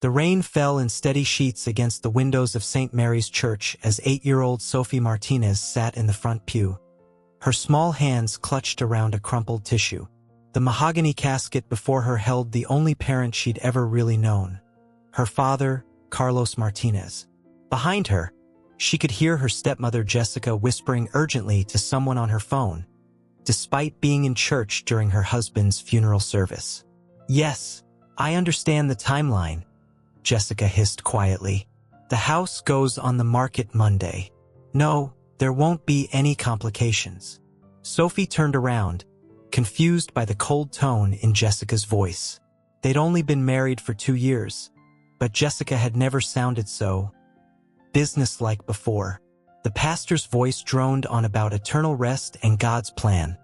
The rain fell in steady sheets against the windows of St. Mary's Church as 8-year-old Sophie Martinez sat in the front pew. Her small hands clutched around a crumpled tissue. The mahogany casket before her held the only parent she'd ever really known. Her father, Carlos Martinez. Behind her, she could hear her stepmother Jessica whispering urgently to someone on her phone, despite being in church during her husband's funeral service. "Yes, I understand the timeline," Jessica hissed quietly. "The house goes on the market Monday. No, there won't be any complications." Sophie turned around, confused by the cold tone in Jessica's voice. They'd only been married for 2 years, but Jessica had never sounded so businesslike before. The pastor's voice droned on about eternal rest and God's plan,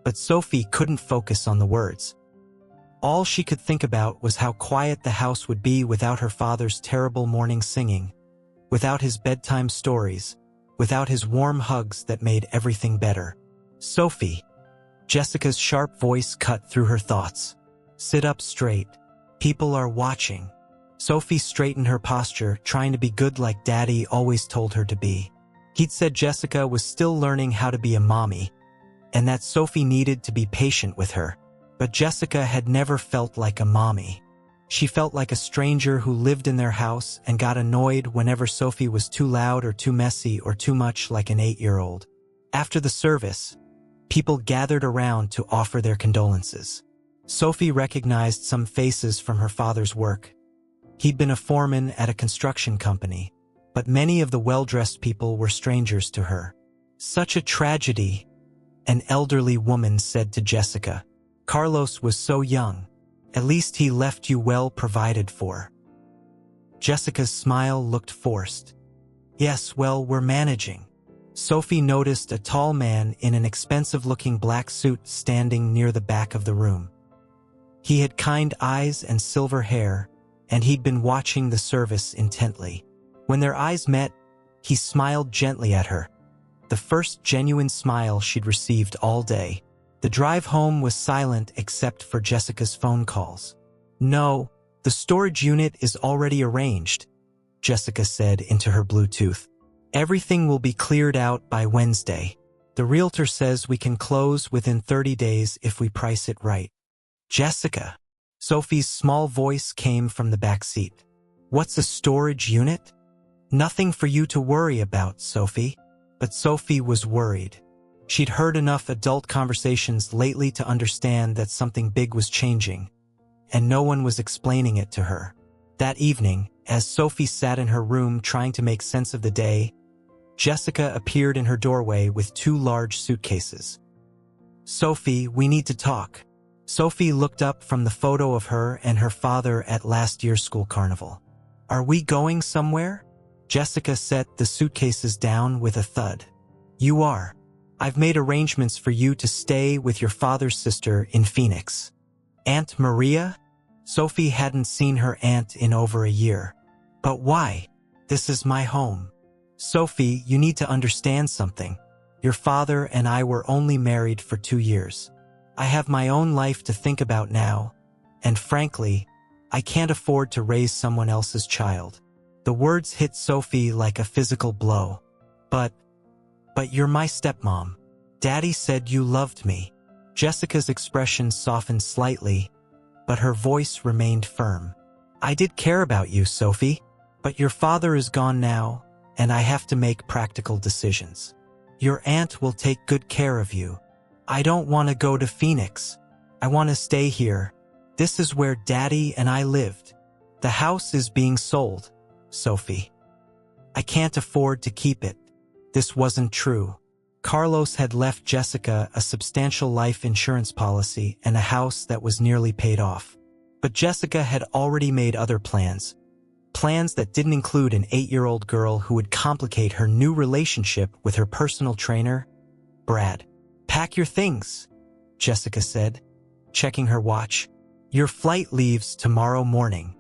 but Sophie couldn't focus on the words. All she could think about was how quiet the house would be without her father's terrible morning singing, without his bedtime stories, without his warm hugs that made everything better. "Sophie," Jessica's sharp voice cut through her thoughts. "Sit up straight. People are watching." Sophie straightened her posture, trying to be good like Daddy always told her to be. He'd said Jessica was still learning how to be a mommy, and that Sophie needed to be patient with her. But Jessica had never felt like a mommy. She felt like a stranger who lived in their house and got annoyed whenever Sophie was too loud or too messy or too much like an 8-year-old. After the service, people gathered around to offer their condolences. Sophie recognized some faces from her father's work. He'd been a foreman at a construction company, but many of the well-dressed people were strangers to her. "Such a tragedy," an elderly woman said to Jessica. "Carlos was so young. At least he left you well provided for." Jessica's smile looked forced. "Yes, well, we're managing." Sophie noticed a tall man in an expensive-looking black suit standing near the back of the room. He had kind eyes and silver hair, and he'd been watching the service intently. When their eyes met, he smiled gently at her, the first genuine smile she'd received all day. The drive home was silent except for Jessica's phone calls. "No, the storage unit is already arranged," Jessica said into her Bluetooth. "Everything will be cleared out by Wednesday. The realtor says we can close within 30 days if we price it right." "Jessica," Sophie's small voice came from the back seat. "What's a storage unit?" "Nothing for you to worry about, Sophie." But Sophie was worried. She'd heard enough adult conversations lately to understand that something big was changing, and no one was explaining it to her. That evening, as Sophie sat in her room trying to make sense of the day, Jessica appeared in her doorway with 2 large suitcases. "Sophie, we need to talk." Sophie looked up from the photo of her and her father at last year's school carnival. "Are we going somewhere?" Jessica set the suitcases down with a thud. "You are. I've made arrangements for you to stay with your father's sister in Phoenix." "Aunt Maria?" Sophie hadn't seen her aunt in over a year. "But why? This is my home." "Sophie, you need to understand something. Your father and I were only married for 2 years. I have my own life to think about now, and frankly, I can't afford to raise someone else's child." The words hit Sophie like a physical blow. But you're my stepmom. Daddy said you loved me." Jessica's expression softened slightly, but her voice remained firm. "I did care about you, Sophie, but your father is gone now, and I have to make practical decisions. Your aunt will take good care of you. I don't want to go to Phoenix. I want to stay here. This is where Daddy and I lived. The house is being sold, Sophie. I can't afford to keep it." This wasn't true. Carlos had left Jessica a substantial life insurance policy and a house that was nearly paid off. But Jessica had already made other plans. Plans that didn't include an 8-year-old girl who would complicate her new relationship with her personal trainer, Brad. "Pack your things," Jessica said, checking her watch. "Your flight leaves tomorrow morning."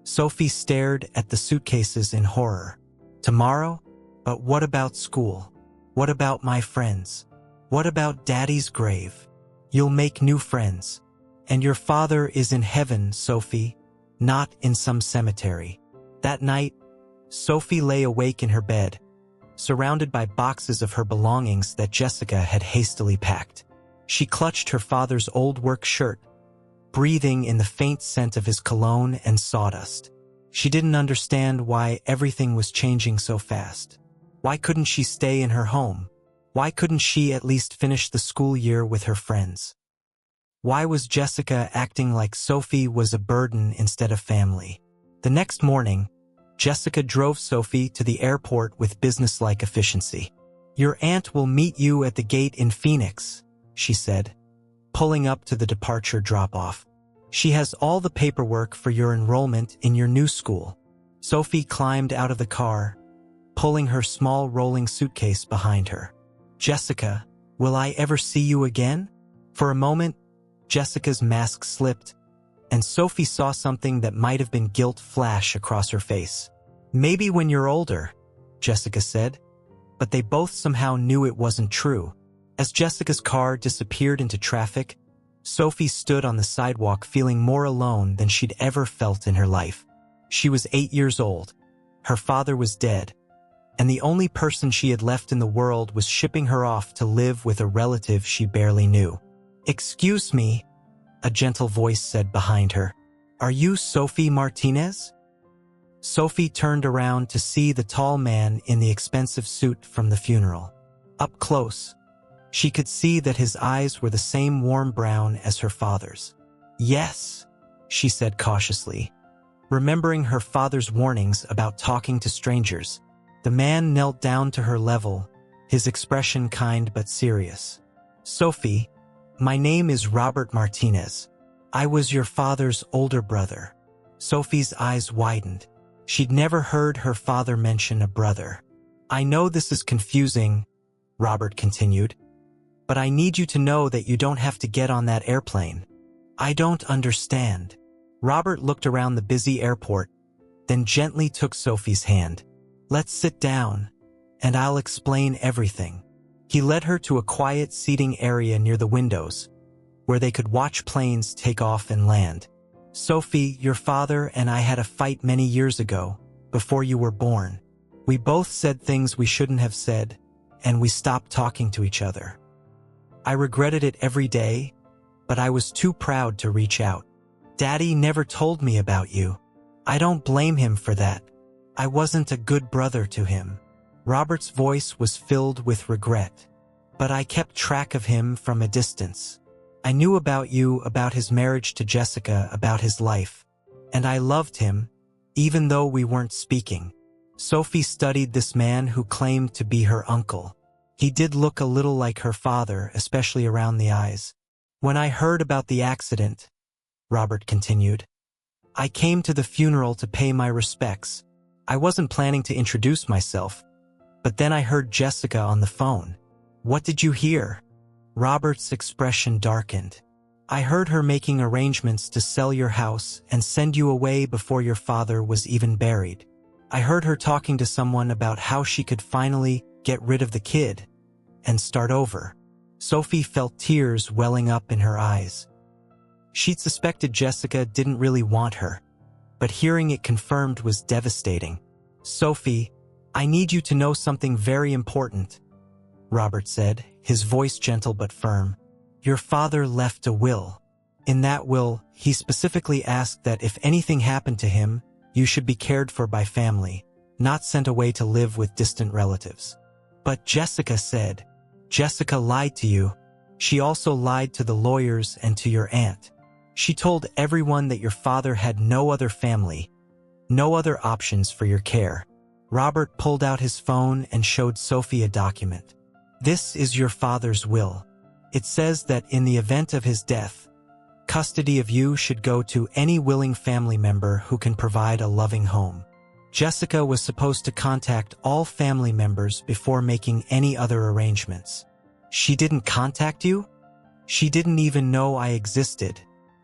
Sophie stared at the suitcases in horror. "Tomorrow? But what about school? What about my friends? What about Daddy's grave?" "You'll make new friends. And your father is in heaven, Sophie. not in some cemetery. That night, Sophie lay awake in her bed, surrounded by boxes of her belongings that Jessica had hastily packed. She clutched her father's old work shirt, breathing in the faint scent of his cologne and sawdust. She didn't understand why everything was changing so fast. Why couldn't she stay in her home? Why couldn't she at least finish the school year with her friends? Why was Jessica acting like Sophie was a burden instead of family? The next morning, Jessica drove Sophie to the airport with businesslike efficiency. "Your aunt will meet you at the gate in Phoenix," she said, pulling up to the departure drop-off. "She has all the paperwork for your enrollment in your new school." Sophie climbed out of the car, pulling her small rolling suitcase behind her. "Jessica, will I ever see you again?" For a moment, Jessica's mask slipped, and Sophie saw something that might have been guilt flash across her face. "Maybe when you're older," Jessica said, but they both somehow knew it wasn't true. As Jessica's car disappeared into traffic, Sophie stood on the sidewalk feeling more alone than she'd ever felt in her life. She was 8 years old. Her father was dead, and the only person she had left in the world was shipping her off to live with a relative she barely knew. "Excuse me," a gentle voice said behind her. "Are you Sophie Martinez?" Sophie turned around to see the tall man in the expensive suit from the funeral. Up close, she could see that his eyes were the same warm brown as her father's. "Yes," she said cautiously, remembering her father's warnings about talking to strangers. The man knelt down to her level, his expression kind but serious. "Sophie, my name is Robert Martinez. I was your father's older brother." Sophie's eyes widened. She'd never heard her father mention a brother. "I know this is confusing," Robert continued, "but I need you to know that you don't have to get on that airplane." "I don't understand." Robert looked around the busy airport, then gently took Sophie's hand. "Let's sit down, and I'll explain everything." He led her to a quiet seating area near the windows, where they could watch planes take off and land. "Sophie, your father and I had a fight many years ago, before you were born. We both said things we shouldn't have said, and we stopped talking to each other. I regretted it every day, but I was too proud to reach out. Daddy never told me about you. I don't blame him for that. I wasn't a good brother to him." Robert's voice was filled with regret. "But I kept track of him from a distance. I knew about you, about his marriage to Jessica, about his life. And I loved him, even though we weren't speaking." Sophie studied this man who claimed to be her uncle. He did look a little like her father, especially around the eyes. "When I heard about the accident," Robert continued, "I came to the funeral to pay my respects. I wasn't planning to introduce myself, but then I heard Jessica on the phone." "What did you hear?" Robert's expression darkened. "I heard her making arrangements to sell your house and send you away before your father was even buried. I heard her talking to someone about how she could finally get rid of the kid and start over." Sophie felt tears welling up in her eyes. She'd suspected Jessica didn't really want her, but hearing it confirmed was devastating. "Sophie, I need you to know something very important," Robert said, his voice gentle but firm. "Your father left a will. In that will, he specifically asked that if anything happened to him, you should be cared for by family, not sent away to live with distant relatives." "But Jessica said." "Jessica lied to you. She also lied to the lawyers and to your aunt. She told everyone that your father had no other family, no other options for your care." Robert pulled out his phone and showed Sophie a document. "This is your father's will. It says that in the event of his death, custody of you should go to any willing family member who can provide a loving home. Jessica was supposed to contact all family members before making any other arrangements. She didn't contact you? She didn't even know I existed.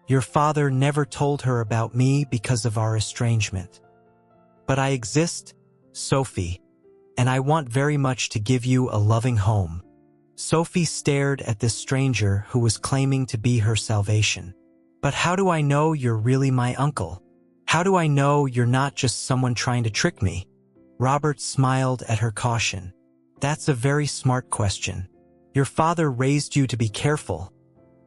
Your father never told her about me because of our estrangement. But I exist, Sophie, and I want very much to give you a loving home." Sophie stared at this stranger who was claiming to be her salvation. "But how do I know you're really my uncle? How do I know you're not just someone trying to trick me? Robert smiled at her caution. That's a very smart question. Your father raised you to be careful,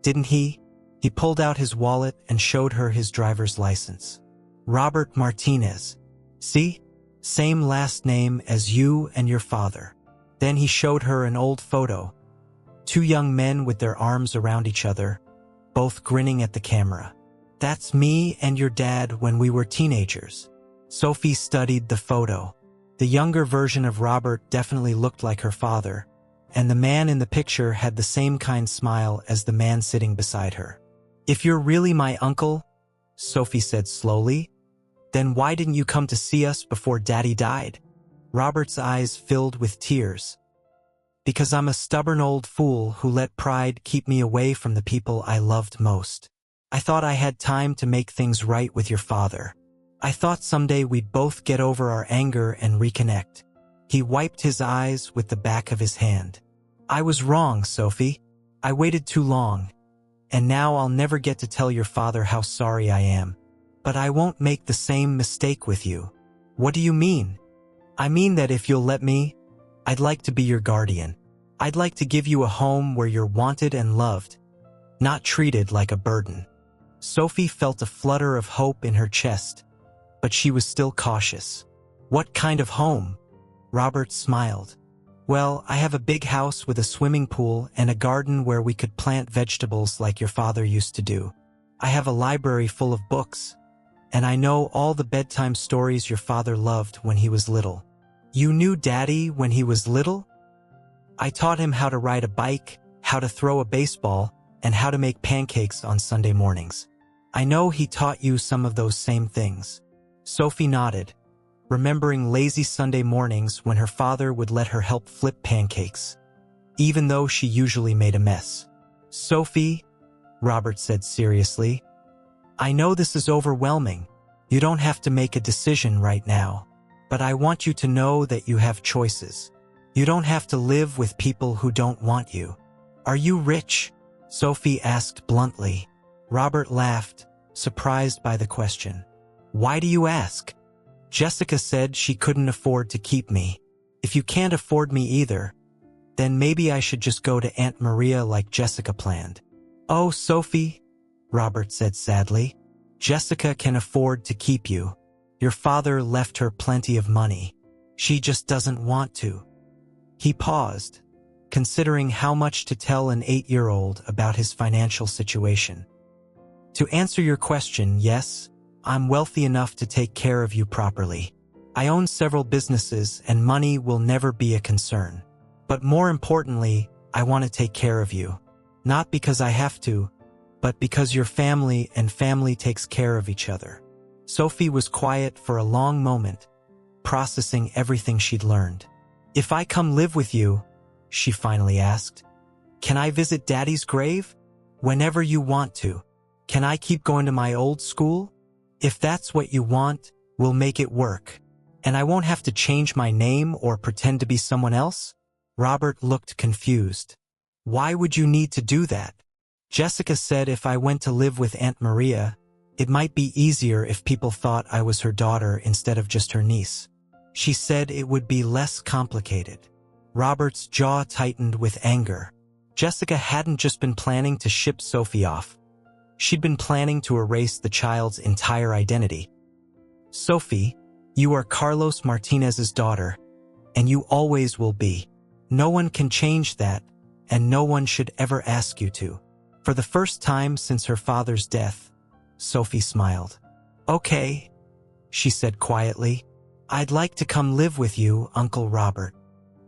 didn't he? He pulled out his wallet and showed her his driver's license. Robert Martinez. See? Same last name as you and your father. Then he showed her an old photo. Two young men with their arms around each other, both grinning at the camera. That's me and your dad when we were teenagers. Sophie studied the photo. The younger version of Robert definitely looked like her father, and the man in the picture had the same kind smile as the man sitting beside her. If you're really my uncle, Sophie said slowly, then why didn't you come to see us before Daddy died? Robert's eyes filled with tears. Because I'm a stubborn old fool who let pride keep me away from the people I loved most. I thought I had time to make things right with your father. I thought someday we'd both get over our anger and reconnect. He wiped his eyes with the back of his hand. I was wrong, Sophie. I waited too long. And now I'll never get to tell your father how sorry I am. But I won't make the same mistake with you. What do you mean? I mean that if you'll let me, I'd like to be your guardian. I'd like to give you a home where you're wanted and loved, not treated like a burden. Sophie felt a flutter of hope in her chest, but she was still cautious. What kind of home? Robert smiled. Well, I have a big house with a swimming pool and a garden where we could plant vegetables like your father used to do. I have a library full of books, and I know all the bedtime stories your father loved when he was little. You knew Daddy when he was little? I taught him how to ride a bike, how to throw a baseball, and how to make pancakes on Sunday mornings. I know he taught you some of those same things. Sophie nodded, remembering lazy Sunday mornings when her father would let her help flip pancakes, even though she usually made a mess. Sophie, Robert said seriously, I know this is overwhelming. You don't have to make a decision right now, but I want you to know that you have choices. You don't have to live with people who don't want you. Are you rich? Sophie asked bluntly. Robert laughed, surprised by the question. Why do you ask? Jessica said she couldn't afford to keep me. If you can't afford me either, then maybe I should just go to Aunt Maria like Jessica planned. Oh, Sophie, Robert said sadly, Jessica can afford to keep you. Your father left her plenty of money. She just doesn't want to. He paused, considering how much to tell an 8-year-old about his financial situation. To answer your question, yes, I'm wealthy enough to take care of you properly. I own several businesses and money will never be a concern. But more importantly, I want to take care of you. Not because I have to, but because your family and family takes care of each other. Sophie was quiet for a long moment, processing everything she'd learned. If I come live with you, she finally asked, can I visit Daddy's grave? Whenever you want to. Can I keep going to my old school? If that's what you want, we'll make it work. And I won't have to change my name or pretend to be someone else? Robert looked confused. Why would you need to do that? Jessica said if I went to live with Aunt Maria, it might be easier if people thought I was her daughter instead of just her niece. She said it would be less complicated. Robert's jaw tightened with anger. Jessica hadn't just been planning to ship Sophie off. She'd been planning to erase the child's entire identity. Sophie, you are Carlos Martinez's daughter, and you always will be. No one can change that, and no one should ever ask you to. For the first time since her father's death, Sophie smiled. Okay, she said quietly. I'd like to come live with you, Uncle Robert.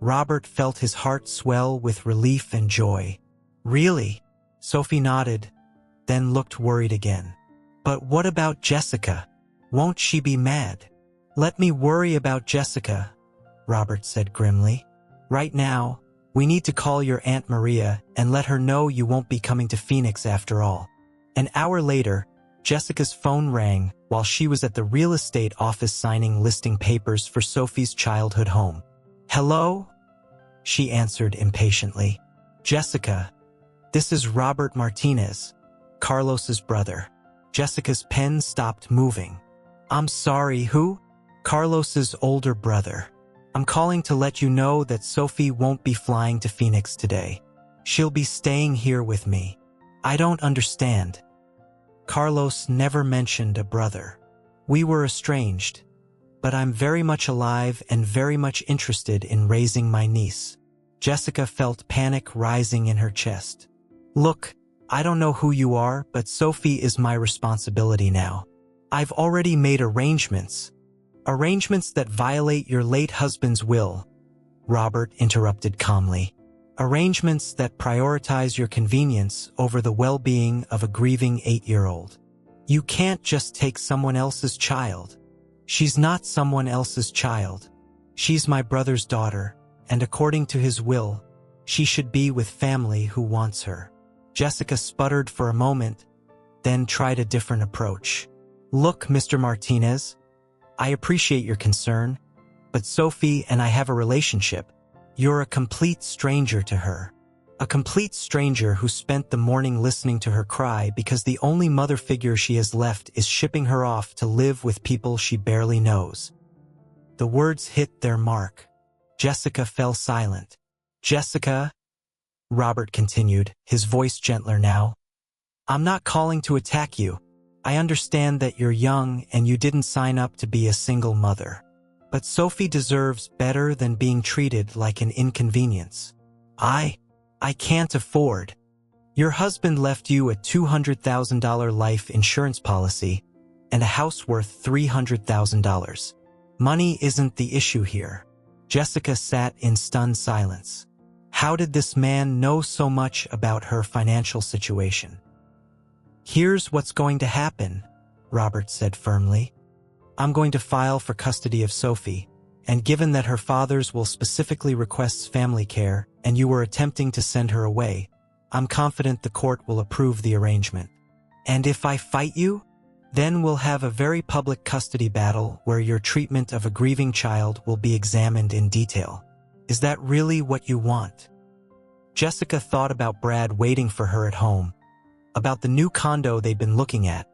Robert felt his heart swell with relief and joy. Really? Sophie nodded, then looked worried again. But what about Jessica? Won't she be mad? Let me worry about Jessica, Robert said grimly. Right now, we need to call your Aunt Maria and let her know you won't be coming to Phoenix after all. An hour later, Jessica's phone rang while she was at the real estate office signing listing papers for Sophie's childhood home. Hello? She answered impatiently. Jessica, this is Robert Martinez, Carlos's brother. Jessica's pen stopped moving. I'm sorry, who? Carlos's older brother. I'm calling to let you know that Sophie won't be flying to Phoenix today. She'll be staying here with me. I don't understand. Carlos never mentioned a brother. We were estranged, but I'm very much alive and very much interested in raising my niece. Jessica felt panic rising in her chest. Look, I don't know who you are, but Sophie is my responsibility now. I've already made arrangements. Arrangements that violate your late husband's will, Robert interrupted calmly. Arrangements that prioritize your convenience over the well-being of a grieving 8-year-old. You can't just take someone else's child. She's not someone else's child. She's my brother's daughter, and according to his will, she should be with family who wants her. Jessica sputtered for a moment, then tried a different approach. Look, Mr. Martinez, I appreciate your concern, but Sophie and I have a relationship. You're a complete stranger to her. A complete stranger who spent the morning listening to her cry because the only mother figure she has left is shipping her off to live with people she barely knows. The words hit their mark. Jessica fell silent. Jessica, Robert continued, his voice gentler now. I'm not calling to attack you. I understand that you're young and you didn't sign up to be a single mother. But Sophie deserves better than being treated like an inconvenience. I can't afford. Your husband left you a $200,000 life insurance policy and a house worth $300,000. Money isn't the issue here. Jessica sat in stunned silence. How did this man know so much about her financial situation? Here's what's going to happen, Robert said firmly. I'm going to file for custody of Sophie, and given that her father's will specifically requests family care and you were attempting to send her away, I'm confident the court will approve the arrangement. And if I fight you, then we'll have a very public custody battle where your treatment of a grieving child will be examined in detail. Is that really what you want? Jessica thought about Brad waiting for her at home, about the new condo they'd been looking at,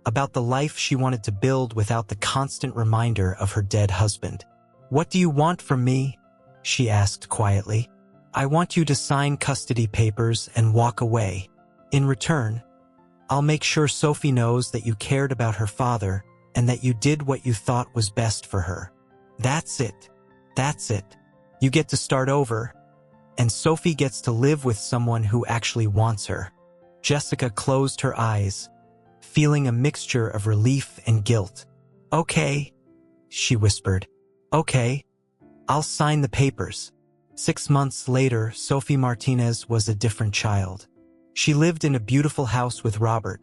about the life she wanted to build without the constant reminder of her dead husband. What do you want from me? She asked quietly. I want you to sign custody papers and walk away. In return, I'll make sure Sophie knows that you cared about her father and that you did what you thought was best for her. That's it. That's it. You get to start over, and Sophie gets to live with someone who actually wants her. Jessica closed her eyes, feeling a mixture of relief and guilt. Okay, she whispered. Okay, I'll sign the papers. 6 months later, Sophie Martinez was a different child. She lived in a beautiful house with Robert,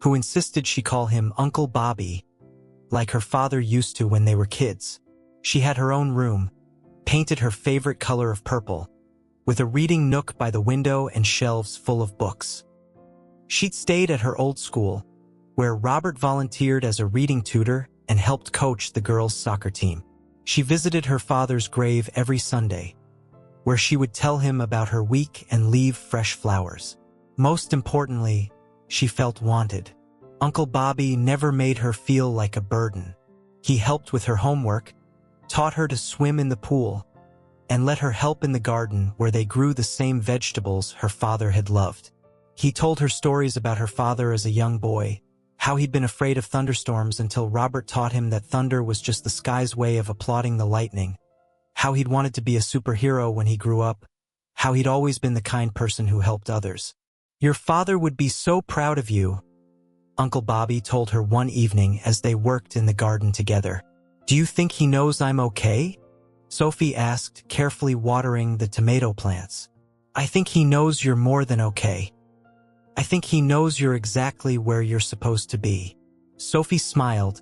who insisted she call him Uncle Bobby, like her father used to when they were kids. She had her own room, painted her favorite color of purple, with a reading nook by the window and shelves full of books. She'd stayed at her old school, where Robert volunteered as a reading tutor and helped coach the girls' soccer team. She visited her father's grave every Sunday, where she would tell him about her week and leave fresh flowers. Most importantly, she felt wanted. Uncle Bobby never made her feel like a burden. He helped with her homework, taught her to swim in the pool, and let her help in the garden where they grew the same vegetables her father had loved. He told her stories about her father as a young boy, how he'd been afraid of thunderstorms until Robert taught him that thunder was just the sky's way of applauding the lightning, how he'd wanted to be a superhero when he grew up, how he'd always been the kind person who helped others. Your father would be so proud of you, Uncle Bobby told her one evening as they worked in the garden together. Do you think he knows I'm okay? Sophie asked, carefully watering the tomato plants. I think he knows you're more than okay. I think he knows you're exactly where you're supposed to be. Sophie smiled,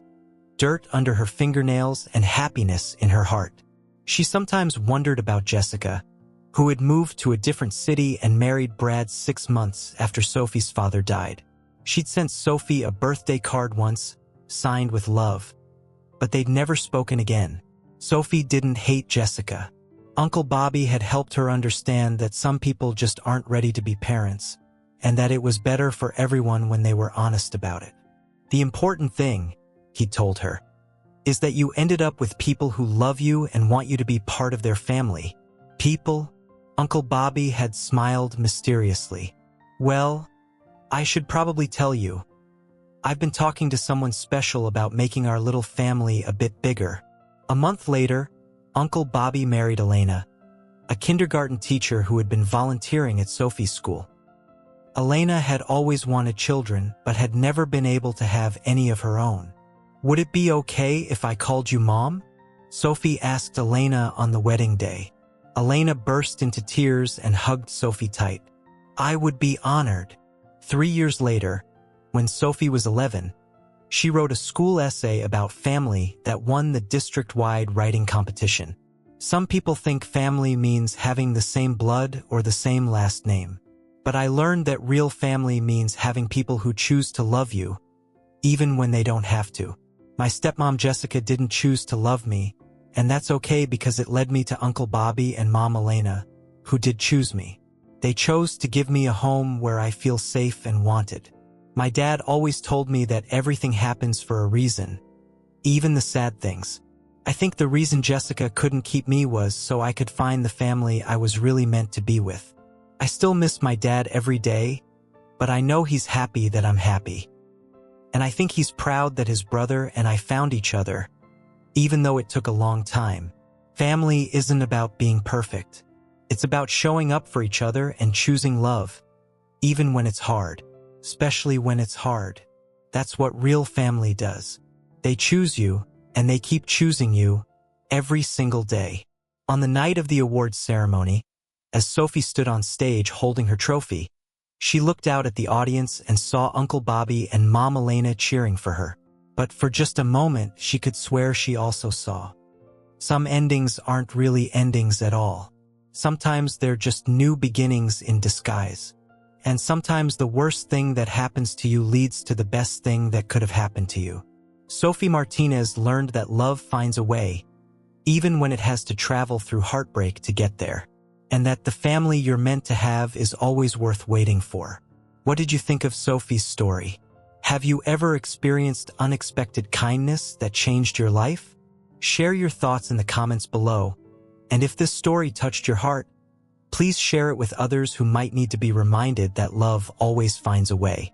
dirt under her fingernails and happiness in her heart. She sometimes wondered about Jessica, who had moved to a different city and married Brad 6 months after Sophie's father died. She'd sent Sophie a birthday card once, signed with love, but they'd never spoken again. Sophie didn't hate Jessica. Uncle Bobby had helped her understand that some people just aren't ready to be parents, and that it was better for everyone when they were honest about it. The important thing, he told her, is that you ended up with people who love you and want you to be part of their family. People? Uncle Bobby had smiled mysteriously. Well, I should probably tell you. I've been talking to someone special about making our little family a bit bigger. A month later, Uncle Bobby married Elena, a kindergarten teacher who had been volunteering at Sophie's school. Elena had always wanted children, but had never been able to have any of her own. Would it be okay if I called you Mom? Sophie asked Elena on the wedding day. Elena burst into tears and hugged Sophie tight. I would be honored. 3 years later, when Sophie was 11, she wrote a school essay about family that won the district-wide writing competition. Some people think family means having the same blood or the same last name. But I learned that real family means having people who choose to love you, even when they don't have to. My stepmom Jessica didn't choose to love me, and that's okay because it led me to Uncle Bobby and Mom Elena, who did choose me. They chose to give me a home where I feel safe and wanted. My dad always told me that everything happens for a reason, even the sad things. I think the reason Jessica couldn't keep me was so I could find the family I was really meant to be with. I still miss my dad every day, but I know he's happy that I'm happy. And I think he's proud that his brother and I found each other, even though it took a long time. Family isn't about being perfect. It's about showing up for each other and choosing love, even when it's hard. Especially when it's hard. That's what real family does. They choose you, and they keep choosing you every single day. On the night of the awards ceremony, as Sophie stood on stage holding her trophy, she looked out at the audience and saw Uncle Bobby and Mom Elena cheering for her. But for just a moment, she could swear she also saw. Some endings aren't really endings at all. Sometimes they're just new beginnings in disguise. And sometimes the worst thing that happens to you leads to the best thing that could have happened to you. Sophie Martinez learned that love finds a way, even when it has to travel through heartbreak to get there. And that the family you're meant to have is always worth waiting for. What did you think of Sophie's story? Have you ever experienced unexpected kindness that changed your life? Share your thoughts in the comments below. And if this story touched your heart, please share it with others who might need to be reminded that love always finds a way.